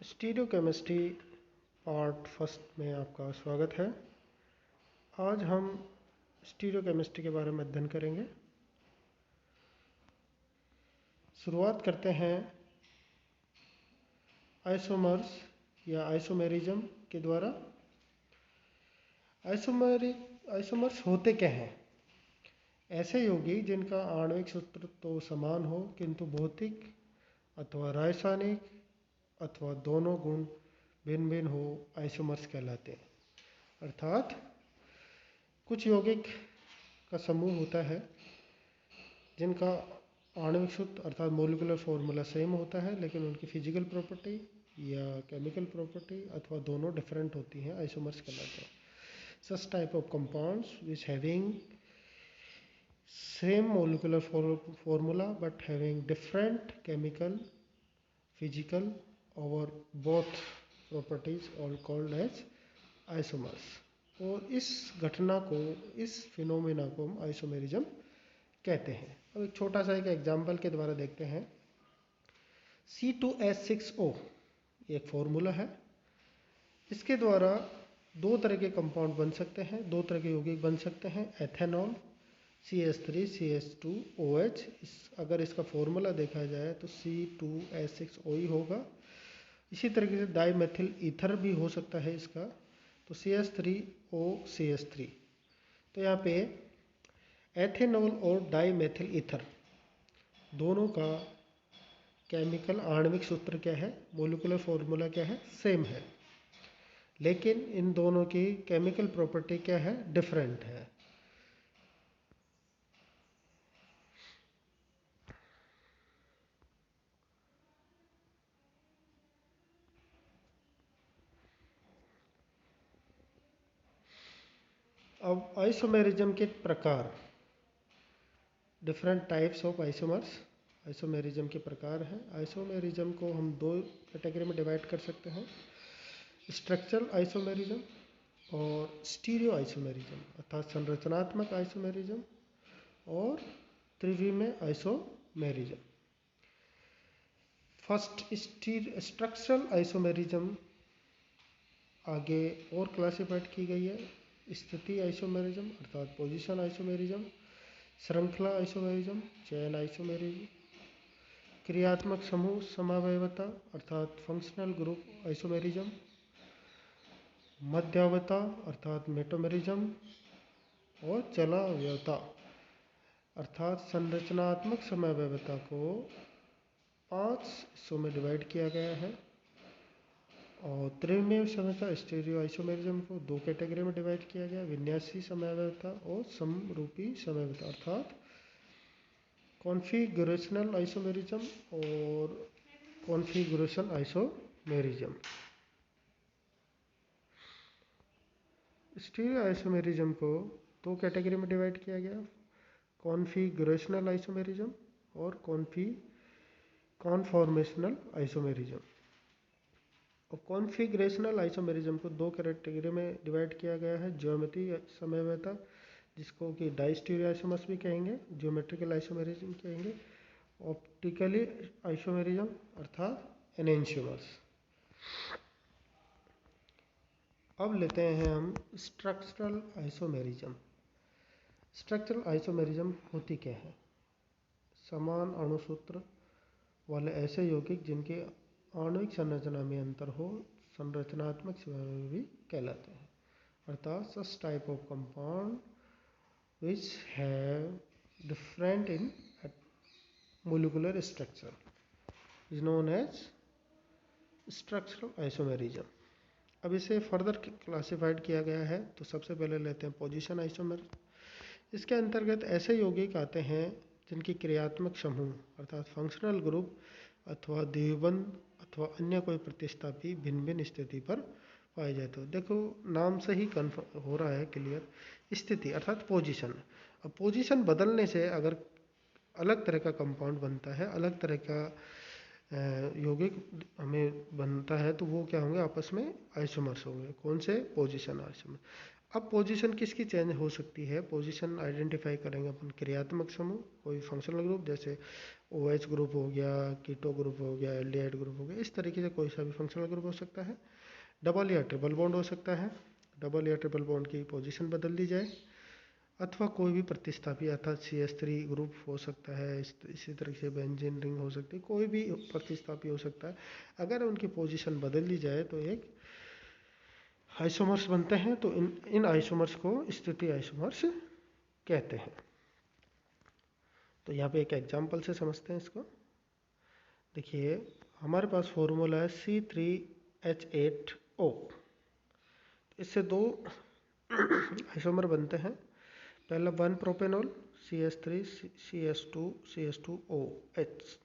Stereochemistry part first में आपका स्वागत है। आज हम स्टीरियोकेमिस्ट्री के बारे में अध्ययन करेंगे। शुरुआत करते हैं आइसोमर्स या आइसोमेरिज्म के द्वारा। आइसोमर्स होते क्या हैं? ऐसे यौगिक जिनका आणविक सूत्र तो समान हो किंतु भौतिक अथवा रासायनिक अथवा दोनों गुण भिन्न भिन्न हो, आइसोमर्स कहलाते हैं। अर्थात कुछ यौगिक का समूह होता है जिनका आणविक सूत्र अर्थात मोलिकुलर फॉर्मूला सेम होता है, लेकिन उनकी फिजिकल प्रॉपर्टी या केमिकल प्रॉपर्टी अथवा दोनों डिफरेंट होती हैं, आइसोमर्स कहलाते हैं। Such type of compounds which having same molecular formula but having different chemical, physical और both properties all called as isomers. और इस घटना को, इस फिनोमेना को हम आइसोमेरिज्म कहते हैं। अब एक छोटा सा एक एग्जाम्पल के द्वारा देखते हैं। C2H6O एक फॉर्मूला है। इसके द्वारा दो तरह के कंपाउंड बन सकते हैं, दो तरह के यौगिक बन सकते हैं। एथेनॉल CH3CH2OH, अगर इसका फॉर्मूला देखा जाए तो C2H6O ही होगा। इसी तरीके से डाईमेथिल ईथर भी हो सकता है इसका, तो CH3OCH3। तो यहाँ पे एथेनॉल और डाईमेथिल ईथर दोनों का केमिकल आणविक सूत्र क्या है, मोलिकुलर फॉर्मूला क्या है, सेम है, लेकिन इन दोनों की केमिकल प्रॉपर्टी क्या है, डिफरेंट है। अब आइसोमेरिज्म के प्रकार, different types of isomers. Isomerism के प्रकार हैं। आइसोमेरिज्म को हम दो कैटेगरी में डिवाइड कर सकते हैं, स्ट्रक्चरल आइसोमेरिज्म और स्टीरियो आइसोमेरिज्म, अर्थात संरचनात्मक आइसोमेरिज्म और त्रिविमीय आइसोमेरिज्म। फर्स्ट स्ट्रक्चरल आइसोमेरिज्म आगे और क्लासिफाइड की गई है। स्थिति आइसोमेरिज्म अर्थात पोजीशन आइसोमेरिज्म, श्रृंखला आइसोमेरिज्म, चैन आइसोमेरिज्म, क्रियात्मक समूह समावयवता अर्थात फंक्शनल ग्रुप आइसोमेरिज्म, मध्यावता अर्थात मेटोमेरिज्म और चलावयवता अर्थात संरचनात्मक समावयवता को 5 हिस्सों में डिवाइड किया गया है। और त्रिविमीय समता स्टीरियो आइसोमेरिज्म को दो कैटेगरी में डिवाइड किया गया, विन्यासी समयावयवता और समरूपी समयावयवता अर्थात कॉन्फ़िगरेशनल आइसोमेरिज्म और कॉन्फ़िगरेशन आइसोमेरिज्म। स्टीरियो आइसोमेरिज्म को दो कैटेगरी में डिवाइड किया गया, कॉन्फ़िगरेशनल आइसोमेरिज्म और कॉन्फॉर्मेशनल आइसोमेरिज्म। और कॉन्फ़िगरेशनल आइसोमेरिज्म को दो कैटेगरी में डिवाइड किया गया है, ज्योमेट्री समयावयवता जिसको कि डाइस्टीरियो आइसोमर्स भी कहेंगे, ज्योमेट्रिकल आइसोमेरिज्म कहेंगे, ऑप्टिकली आइसोमेरिज्म अर्थात एनेंशियोमर्स। अब लेते हैं हम स्ट्रक्चरल आइसोमेरिज्म। स्ट्रक्चरल आइसोमेरिज्म होती क्या है? समान अणुसूत्र वाले ऐसे यौगिक जिनके आणविक संरचना में अंतर हो, संरचनात्मक समूह भी कहलाते हैं। अर्थात such type of compound which have different in molecular structure is known as structural isomerism. अब इसे फर्दर क्लासिफाइड किया गया है, तो सबसे पहले लेते हैं पोजीशन आइसोमर। इसके अंतर्गत ऐसे यौगिक आते हैं जिनकी क्रियात्मक समूह अर्थात फंक्शनल ग्रुप अथवा द्विबंध अथवा अन्य कोई प्रतिस्थापी भिन्न भिन्न स्थिति पर पाए जाते हो। देखो नाम से ही कन्फर्म हो रहा है क्लियर, स्थिति अर्थात पोजीशन। अब पोजीशन बदलने से अगर अलग तरह का कंपाउंड बनता है, अलग तरह का यौगिक हमें बनता है, तो वो क्या होंगे, आपस में आइसोमर्स होंगे। कौन से? Position isomer. अब पोजीशन किसकी चेंज हो सकती है? पोजीशन आइडेंटिफाई करेंगे अपन क्रियात्मक समूह, कोई फंक्शनल ग्रुप जैसे OH ग्रुप हो गया, कीटो ग्रुप हो गया, एल्डिहाइड ग्रुप हो गया, इस तरीके से कोई सा भी फंक्शनल ग्रुप हो सकता है। डबल या ट्रिपल बॉन्ड हो सकता है, डबल या ट्रिपल बॉन्ड की पोजीशन बदल दी जाए, अथवा कोई भी प्रतिस्थापी अर्थात CH3 ग्रुप हो सकता है, इसी तरीके से बेंजीन रिंग हो सकती है, कोई भी प्रतिस्थापी हो सकता है। अगर उनकी पोजीशन बदल दी जाए तो एक आइसोमर्स बनते हैं। तो इन आइसोमर्स को स्थिति आइसोमर्स कहते हैं। तो यहाँ पे एक एग्जांपल से समझते हैं इसको। देखिए हमारे पास फॉर्मूला है C3H8O। इससे दो आइसोमर बनते हैं। पहला 1 प्रोपेनॉल CH3 CH2 CH2OH।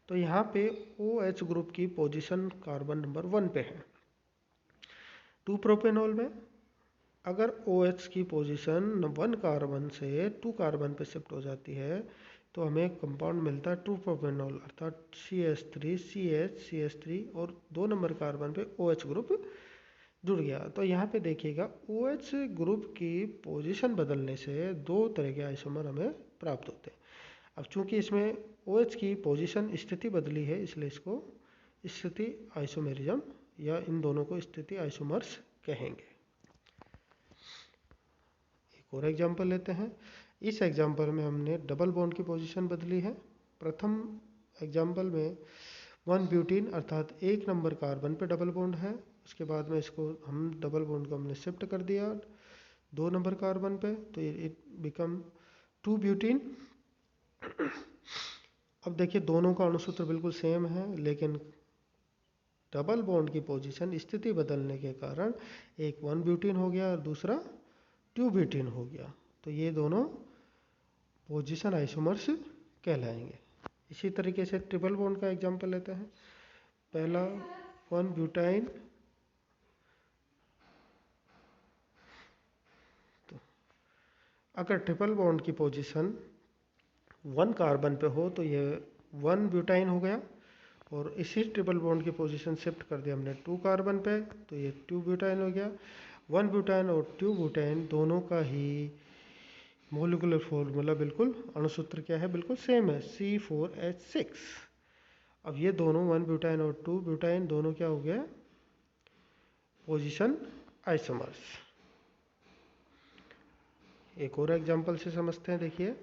तो यहाँ पे OH ग्रुप की पोजीशन कार्बन नंबर 1 पे है। 2 प्रोपेनॉल में अगर OH की पोजीशन 1 कार्बन से 2 कार्बन पे शिफ्ट हो जाती है तो हमें कंपाउंड मिलता है 2 प्रोपेनॉल अर्थात CH3 CH CH3 और 2 नंबर कार्बन पे OH ग्रुप जुड़ गया। तो यहाँ पे देखिएगा OH ग्रुप की पोजीशन बदलने से दो तरह के आइसोमर हमें प्राप्त होते हैं। अब चूंकि इसमें OH की पोजीशन स्थिति बदली है इसलिए इसको स्थिति आइसोमेरिज्म या इन दोनों को स्थिति आइसोमर्स कहेंगे। एक और एग्जांपल लेते हैं। इस एग्जांपल में हमने डबल बॉन्ड की पोजीशन बदली है। प्रथम एग्जांपल में 1 ब्यूटीन अर्थात 1 नंबर कार्बन पे डबल बॉन्ड है। उसके बाद में इसको हम डबल बॉन्ड को हमने शिफ्ट कर दिया 2 नंबर कार्बन पे, तो इट बिकम 2 ब्यूटीन। अब देखिए दोनों का अणुसूत्र बिल्कुल सेम है, लेकिन डबल बॉन्ड की पोजीशन स्थिति बदलने के कारण एक 1 ब्यूटीन हो गया और दूसरा 2 ब्यूटीन हो गया। तो ये दोनों पोजीशन आइसोमर्स कहलाएंगे। इसी तरीके से ट्रिपल बॉन्ड का एग्जांपल लेते हैं। पहला 1 ब्यूटाइन, तो अगर ट्रिपल बॉन्ड की पोजीशन 1 कार्बन पे हो तो ये 1 ब्यूटाइन हो गया, और इसी ट्रिपल बॉन्ड की पोजीशन शिफ्ट कर दिया हमने 2 कार्बन पे तो ये 2 ब्यूटाइन हो गया। 1 ब्यूटाइन और 2 ब्यूटाइन दोनों का ही मोलिकुलर फॉर्मूला बिल्कुल अणुसूत्र क्या है, बिल्कुल सेम है, C4H6। अब ये दोनों 1 ब्यूटाइन और 2 ब्यूटाइन दोनों क्या हो गया, पोजीशन आइसोमर्स। एक और एग्जांपल से समझते हैं। देखिए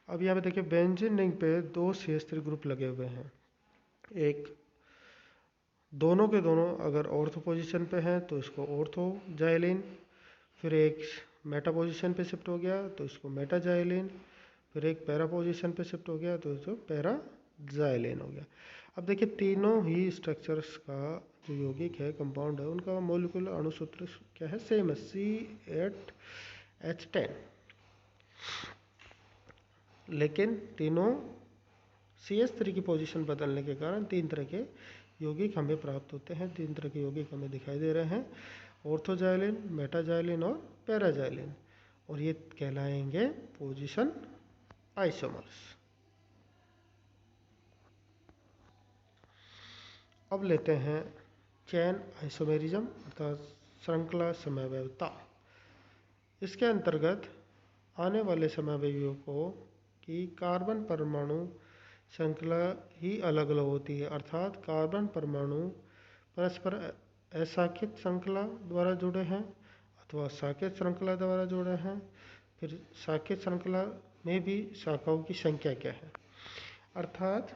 अब यहाँ पे देखिए बेंजीन रिंग पे 2 CH3 ग्रुप लगे हुए हैं। एक दोनों के दोनों अगर ऑर्थो पोजीशन पे हैं तो इसको ऑर्थो जाइलिन, फिर एक मेटा पोजीशन पे शिफ्ट हो गया तो इसको मेटा जाइलिन, फिर एक पैरा पोजीशन पे शिफ्ट हो गया तो इसको पैरा जाइलिन हो गया। अब देखिए तीनों ही स्ट्रक्चर्स का जो यौगिक है, कंपाउंड है, उनका मॉलिक्यूलर अणुसूत्र क्या है, सेम है, C8H10। लेकिन तीनों CH3 की पोजीशन बदलने के कारण तीन तरह के यौगिक हमें प्राप्त होते हैं। तीन तरह के यौगिक हमें दिखाई दे रहे हैं, ऑर्थोजाइलिन, मेटाजाइलिन और पैराजाइलिन, और ये कहलाएंगे पोजीशन आइसोमर्स। अब लेते हैं चेन आइसोमेरिज्म अर्थात श्रृंखला समवयवता। इसके अंतर्गत आने वाले समवयवियों को की कार्बन परमाणु श्रृंखला ही अलग अलग होती है, अर्थात कार्बन परमाणु परस्पर असाकेत श्रृंखला द्वारा जुड़े हैं अथवा साकेत श्रृंखला द्वारा जुड़े हैं। फिर साकेत श्रृंखला में भी शाखाओं की संख्या क्या है, अर्थात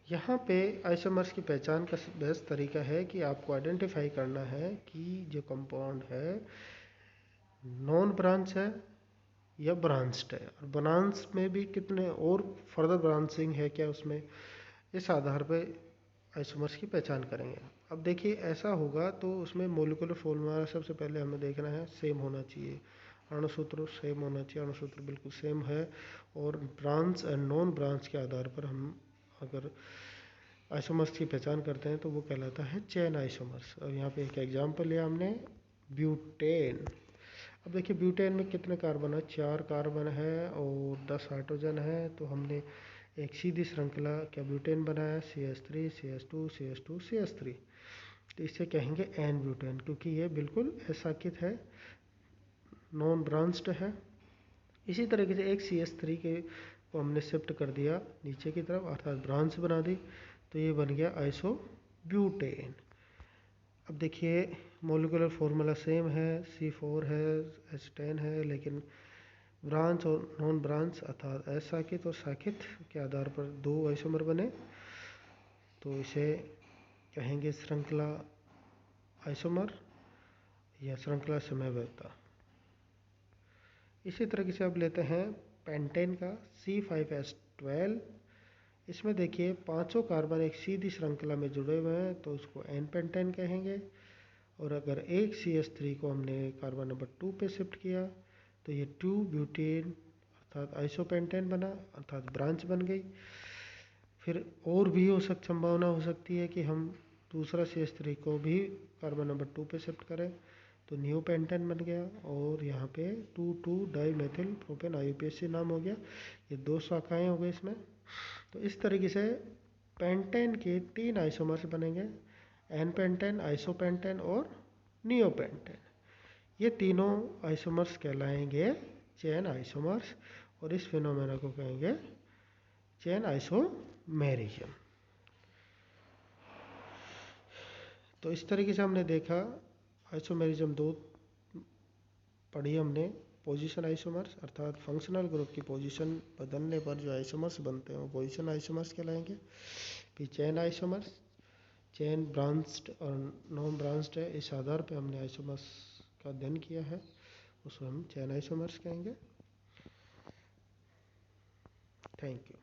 यहाँ पे आइसोमर्स की पहचान का बेस्ट तरीका है कि आपको आइडेंटिफाई करना है कि जो कंपाउंड है नॉन ब्रांच है या ब्रांच्ड है, और ब्रांच में भी कितने और फर्दर ब्रांचिंग है क्या उसमें, इस आधार पे आइसोमर्स की पहचान करेंगे। अब देखिए ऐसा होगा तो उसमें मोलिकुलर फॉर्मूला सबसे पहले हमें देखना है सेम होना चाहिए, अणुसूत्र सेम होना चाहिए, अणुसूत्र बिल्कुल सेम है, और ब्रांच एंड नॉन ब्रांच के आधार पर हम अगर आइसोमर्स की पहचान करते हैं तो वो कहलाता है चेन आइसोमर्स। और यहाँ पे एक एग्जांपल लिया हमने ब्यूटेन। अब देखिए ब्यूटेन में कितने कार्बन है, 4 कार्बन है और 10 हाइड्रोजन है। तो हमने एक सीधी श्रृंखला क्या ब्यूटेन बनाया, CH3 CH2 CH2 CH3। तो इसे कहेंगे एन ब्यूटेन, क्योंकि ये बिल्कुल अशाखित है, नॉन ब्रांच्ड है। इसी तरीके से एक CH3 के को हमने शिफ्ट कर दिया नीचे की तरफ, अर्थात ब्रांच बना दी, तो ये बन गया आइसोब्यूटेन। अब देखिए मॉलिक्यूलर फॉर्मूला सेम है, C4 है, H10 है, लेकिन ब्रांच और नॉन ब्रांच अर्थात अशाखित और शाखित के आधार पर दो आइसोमर बने, तो इसे कहेंगे श्रृंखला आइसोमर या श्रृंखला समयबद्धता। इसी तरीके से अब लेते हैं पेंटेन का C5H12। इसमें देखिए पांचों कार्बन एक सीधी श्रृंखला में जुड़े हुए हैं, तो उसको एन पेंटेन कहेंगे। और अगर एक CH3 को हमने कार्बन नंबर 2 पे शिफ्ट किया तो ये 2 ब्यूटेन अर्थात आइसोपेंटेन बना, अर्थात ब्रांच बन गई। फिर और भी संभावना हो सकती है कि हम दूसरा CH3 को भी कार्बन नंबर 2 पे शिफ्ट करें, तो न्यू पेंटेन बन गया, और यहाँ पे 2,2-डाईमेथिल प्रोपेन IUPAC नाम हो गया। ये दो शाखाएं हो गई इसमें। तो इस तरीके से पेंटेन के 3 आइसोमर्स बनेंगे, एन पेंटेन, आइसोपेंटेन और नियोपेंटेन। ये तीनों आइसोमर्स कहलाएंगे चेन आइसोमर्स, और इस फिनोमेना को कहेंगे चेन आइसोमेरिज्म। तो इस तरीके से हमने देखा आइसोमेरिज्म दो पढ़ी हमने। पोजीशन आइसोमर्स अर्थात फंक्शनल ग्रुप की पोजीशन बदलने पर जो आइसोमर्स बनते हैं वो पोजीशन आइसोमर्स कहलाएंगे। फिर चेन आइसोमर्स, चेन ब्रांच्ड और नॉन ब्रांच्ड है, इस आधार पे हमने आइसोमर्स का अध्ययन किया है, उसको हम चेन आइसोमर्स कहेंगे। Thank you.